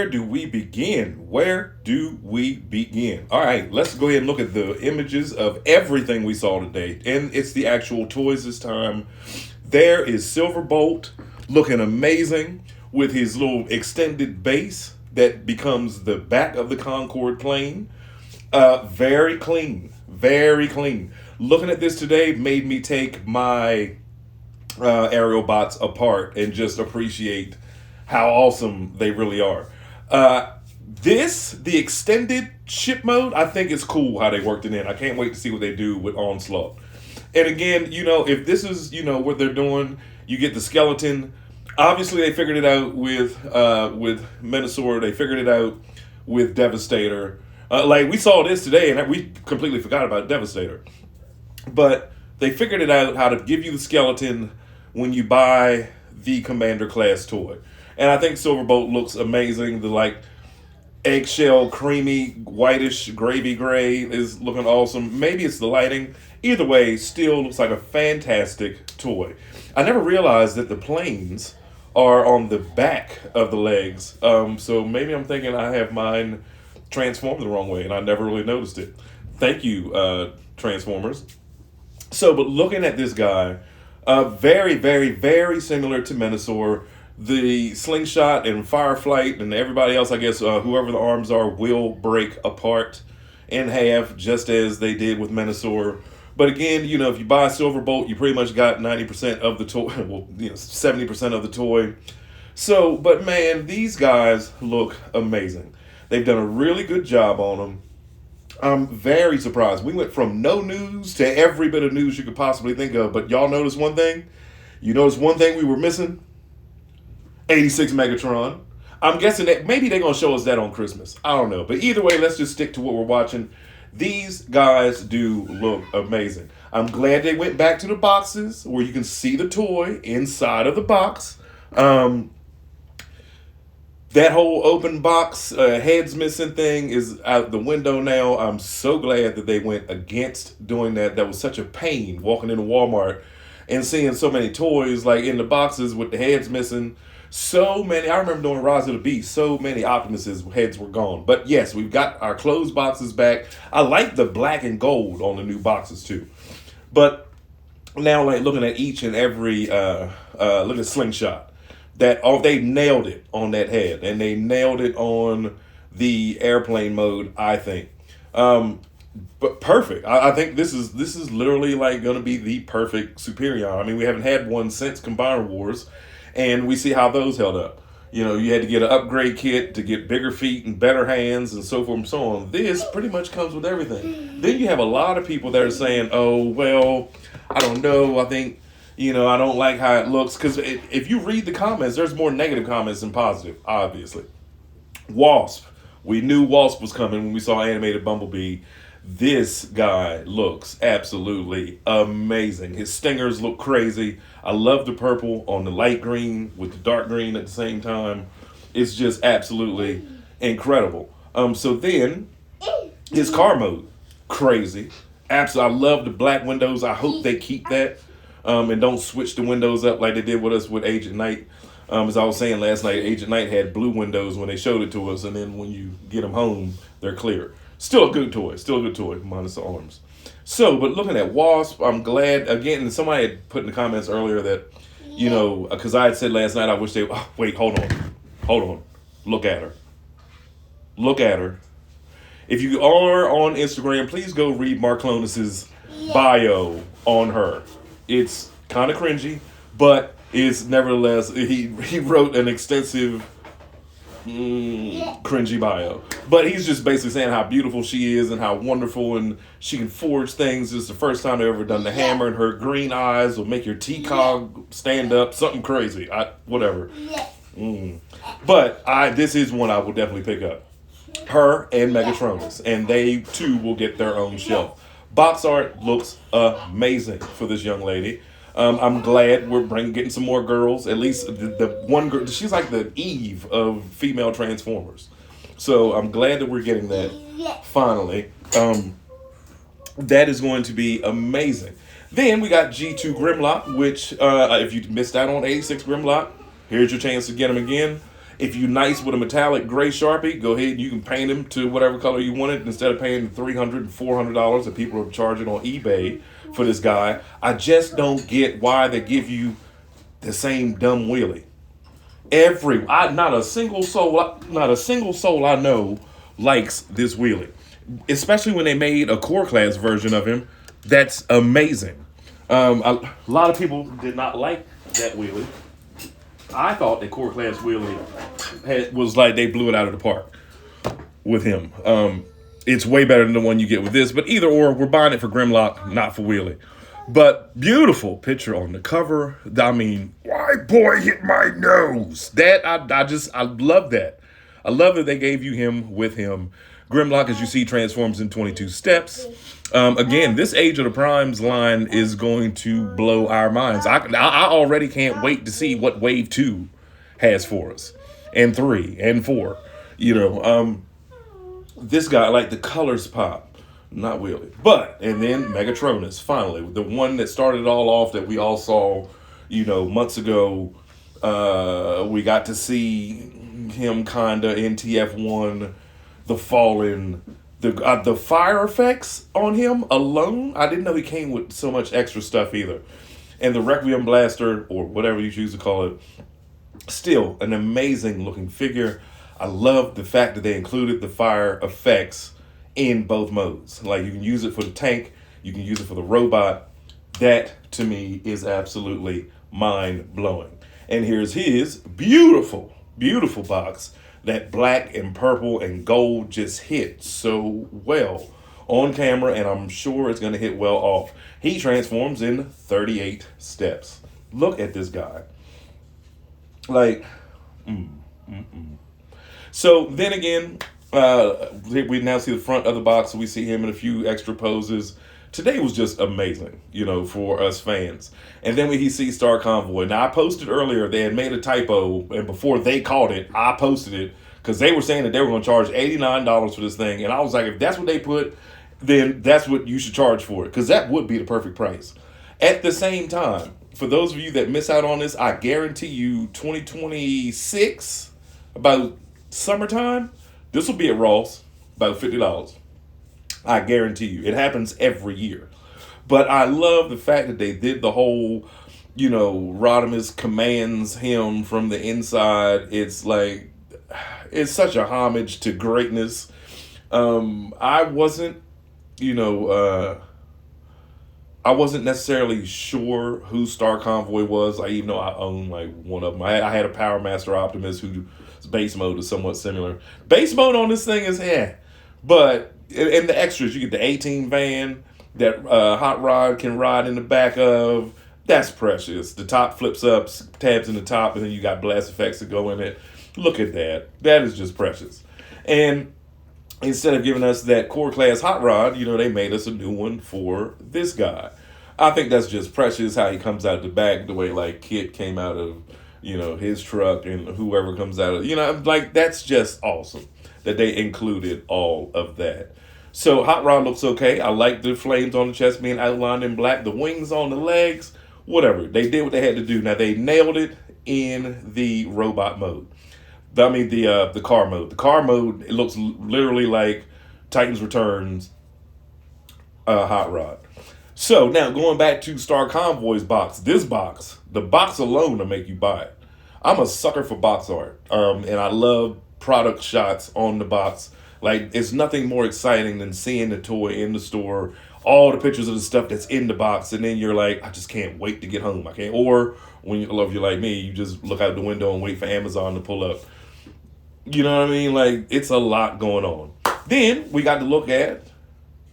where do we begin? Where do we begin? All right, let's go ahead and look at the images of everything we saw today. And it's the actual toys this time. There is Silverbolt looking amazing with his little extended base that becomes the back of the Concorde plane. Very clean, very clean. Looking at this today made me take my aerial bots apart and just appreciate how awesome they really are. The extended ship mode, I think it's cool how they worked it in. I can't wait to see what they do with Onslaught. And again, if this is, what they're doing, you get the skeleton. Obviously, they figured it out with Menasor. They figured it out with Devastator. Like we saw this today, and we completely forgot about Devastator. But they figured it out how to give you the skeleton when you buy the Commander class toy. And I think Silverbolt looks amazing. The eggshell, creamy, whitish, gravy gray is looking awesome. Maybe it's the lighting. Either way, still looks like a fantastic toy. I never realized that the planes are on the back of the legs. So maybe I'm thinking I have mine transformed the wrong way, and I never really noticed it. Thank you, Transformers. So, but looking at this guy, very, very, very similar to Menasor. The slingshot and Fireflight and everybody else, I guess, whoever the arms are, will break apart in half, just as they did with Menasor. But again, if you buy a Silverbolt, you pretty much got 90% of the toy, well, 70% of the toy. So, but man, these guys look amazing. They've done a really good job on them. I'm very surprised. We went from no news to every bit of news you could possibly think of. But y'all notice one thing? You notice one thing we were missing? 86 Megatron. I'm guessing that maybe they're going to show us that on Christmas. I don't know. But either way, let's just stick to what we're watching. These guys do look amazing. I'm glad they went back to the boxes where you can see the toy inside of the box. That whole open box, heads missing thing is out the window now. I'm so glad that they went against doing that. That was such a pain walking into Walmart and seeing so many toys in the boxes with the heads missing. So many. I remember doing Rise of the Beast. So many Optimus's heads were gone. But yes, we've got our closed boxes back. I like the black and gold on the new boxes too. But now, looking at each and every, look at Slingshot. They nailed it on that head, and they nailed it on the airplane mode, I think. But perfect. I think this is literally going to be the perfect Superior. I mean, we haven't had one since Combiner Wars. And we see how those held up. You had to get an upgrade kit to get bigger feet and better hands and so forth and so on. This pretty much comes with everything. Then you have a lot of people that are saying, oh, well, I don't know. I think, I don't like how it looks. Because if you read the comments, there's more negative comments than positive, obviously. Wasp. We knew Wasp was coming when we saw animated Bumblebee. This guy looks absolutely amazing. His stingers look crazy. I love the purple on the light green with the dark green at the same time. It's just absolutely incredible. So then, his car mode, crazy. Absolutely, I love the black windows. I hope they keep that and don't switch the windows up like they did with us with Agent Knight. As I was saying last night, Agent Knight had blue windows when they showed it to us, and then when you get them home, they're clear. Still a good toy, minus the arms. So, but looking at Wasp, I'm glad, again, somebody had put in the comments earlier that, because I had said last night, I wish they, wait, hold on. Look at her. If you are on Instagram, please go read Mark Clonus's bio on her. It's kind of cringy, but it's nevertheless, he wrote an extensive cringy bio, but he's just basically saying how beautiful she is and how wonderful and she can forge things. It's the first time they've ever done the hammer, and her green eyes will make your T-cog stand up, something crazy. Whatever. But this is one I will definitely pick up. Her and Megatronus, and they too will get their own shelf. Box art looks amazing for this young lady. I'm glad we're getting some more girls. At least the one girl, she's like the Eve of female Transformers. So I'm glad that we're getting that finally. That is going to be amazing. Then we got G2 Grimlock, which if you missed out on 86 Grimlock, here's your chance to get him again. If you nice with a metallic gray Sharpie, go ahead and you can paint him to whatever color you want it instead of paying $300 and $400 that people are charging on eBay for this guy. I just don't get why they give you the same dumb wheelie. Not a single soul I know likes this wheelie, especially when they made a core class version of him. That's amazing. A lot of people did not like that wheelie. I thought the core class wheelie was like they blew it out of the park with him. It's way better than the one you get with this, but either or, we're buying it for Grimlock, not for wheelie. But beautiful picture on the cover. I mean, white boy hit my nose. That I love that. I love that they gave you him with him. Grimlock, as you see, transforms in 22 steps. Again, this Age of the Primes line is going to blow our minds. I already can't wait to see what Wave 2 has for us. And 3 and 4. This guy, like the colors pop. Not really. And then Megatronus, finally. The one that started it all off that we all saw, months ago. We got to see him kinda in TF1, the Fallen, the fire effects on him alone. I didn't know he came with so much extra stuff either. And the Requiem Blaster, or whatever you choose to call it, still an amazing looking figure. I love the fact that they included the fire effects in both modes. Like, you can use it for the tank, you can use it for the robot. That, to me, is absolutely mind-blowing. And here's his beautiful, beautiful box. That black and purple and gold just hit so well on camera, and I'm sure it's going to hit well off. He transforms in 38 steps. Look at this guy. Like, So then again, we now see the front of the box, so we see him in a few extra poses. Today was just amazing, for us fans. And then we see Star Convoy. Now, I posted earlier, they had made a typo, and before they caught it, I posted it, because they were saying that they were going to charge $89 for this thing. And I was like, if that's what they put, then that's what you should charge for it, because that would be the perfect price. At the same time, for those of you that miss out on this, I guarantee you 2026, about summertime, this will be at Ross, about $50. I guarantee you. It happens every year. But I love the fact that they did the whole, Rodimus commands him from the inside. It's like, it's such a homage to greatness. I wasn't necessarily sure who Star Convoy was. Even though I own like one of them. I had a Power Master Optimus whose base mode is somewhat similar. Base mode on this thing is but in the extras, you get the 18 van that Hot Rod can ride in the back of. That's precious. The top flips up, tabs in the top, and then you got blast effects that go in it. Look at that. That is just precious. And instead of giving us that core class Hot Rod, they made us a new one for this guy. I think that's just precious how he comes out the back, the way like Kit came out of, his truck, and whoever comes out of, that's just awesome that they included all of that. So Hot Rod looks okay. I like the flames on the chest being outlined in black, the wings on the legs, whatever. They did what they had to do. Now, they nailed it in the robot mode. The car mode. The car mode, it looks literally like Titans Returns Hot Rod. So now going back to Star Convoy's box, this box, the box alone will make you buy it. I'm a sucker for box art, and I love product shots on the box. Like, it's nothing more exciting than seeing the toy in the store, all the pictures of the stuff that's in the box, and then you're like, I just can't wait to get home. I can't. Or when you're like me, you just look out the window and wait for Amazon to pull up. You know what I mean? Like, it's a lot going on. Then we got to look at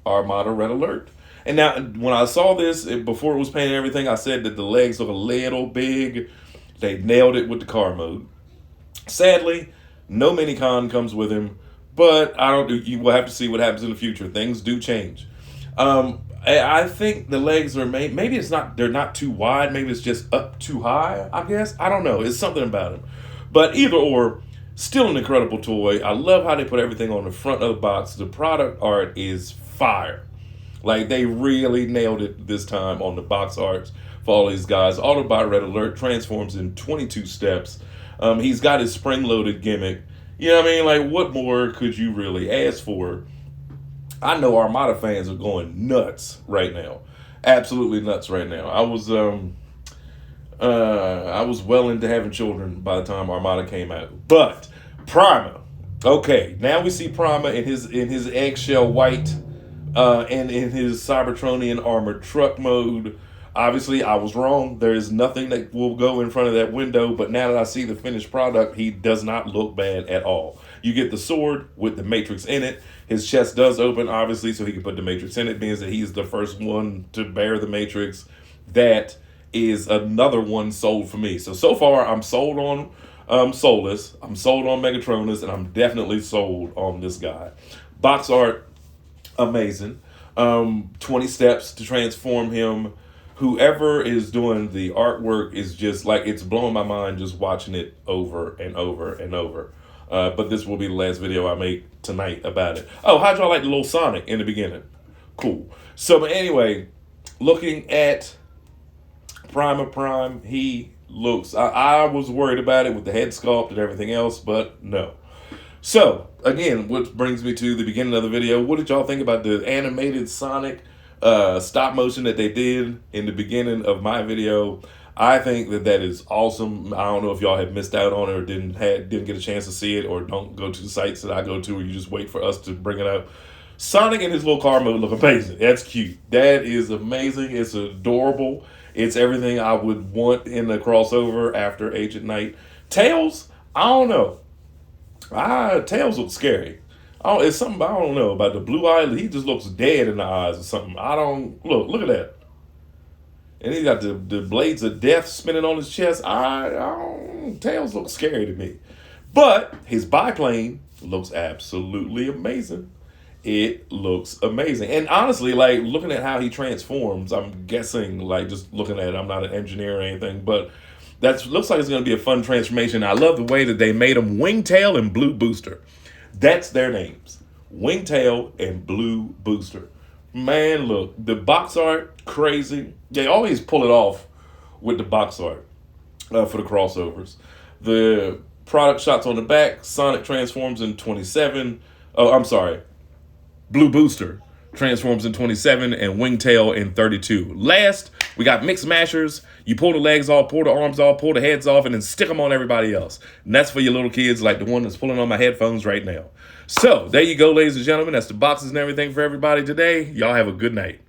Armada Red Alert. And now, when I saw this, before it was painted and everything, I said that the legs look a little big. They nailed it with the car mode. Sadly, no Minicon comes with him, but you will have to see what happens in the future. Things do change. I think the legs are maybe they're not too wide. Maybe it's just up too high, I guess. I don't know. It's something about him. But either or, still an incredible toy. I love how they put everything on the front of the box. The product art is fire. Like, they really nailed it this time on the box arts for all these guys. Autobot Red Alert transforms in 22 steps. He's got his spring-loaded gimmick. You know what I mean? Like, what more could you really ask for? I know Armada fans are going nuts right now, absolutely nuts right now. I was well into having children by the time Armada came out, but Primer. Okay, now we see Primer in his eggshell white, and in his Cybertronian armored truck mode. Obviously, I was wrong. There is nothing that will go in front of that window, but now that I see the finished product, he does not look bad at all. You get the sword with the Matrix in it. His chest does open, obviously, so he can put the Matrix in it, being that he's the first one to bear the Matrix. That is another one sold for me. So far, I'm sold on Solus, I'm sold on Megatronus, and I'm definitely sold on this guy. Box art, amazing. 20 steps to transform him. Whoever is doing the artwork is just like, it's blowing my mind just watching it over and over and over. But this will be the last video I make tonight about it. Oh, how'd y'all like the little Sonic in the beginning? Cool. So, but anyway, looking at Primer Prime, he looks, I was worried about it with the head sculpt and everything else, but no. So, again, what brings me to the beginning of the video. What did y'all think about the animated Sonic stop motion that they did in the beginning of my video? I think that is awesome. I don't know if y'all have missed out on it or didn't get a chance to see it, or don't go to the sites that I go to, or you just wait for us to bring it up. Sonic in his little car mode look amazing. That's cute. That is amazing. It's adorable. It's everything I would want in a crossover after Agent Knight. Tails, I don't know. Tails looks scary. Oh, it's something I don't know about the blue eye. He just looks dead in the eyes or something. I don't look at that. And he got the blades of death spinning on his chest. Tails looks scary to me. But his biplane looks absolutely amazing. It looks amazing. And honestly, like, looking at how he transforms, I'm guessing, like, just looking at it, I'm not an engineer or anything, but that looks like it's going to be a fun transformation. I love the way that they made him Wingtail and Blue Booster. That's their names. Wingtail and Blue Booster. Man, look, the box art, crazy. They always pull it off with the box art for the crossovers. The product shots on the back, Sonic transforms in 27. Oh, I'm sorry. Blue Booster transforms in 27 and Wingtail in 32. Last, we got Mix Mashers. You pull the legs off, pull the arms off, pull the heads off, and then stick them on everybody else. And that's for your little kids like the one that's pulling on my headphones right now. So, there you go, ladies and gentlemen. That's the boxes and everything for everybody today. Y'all have a good night.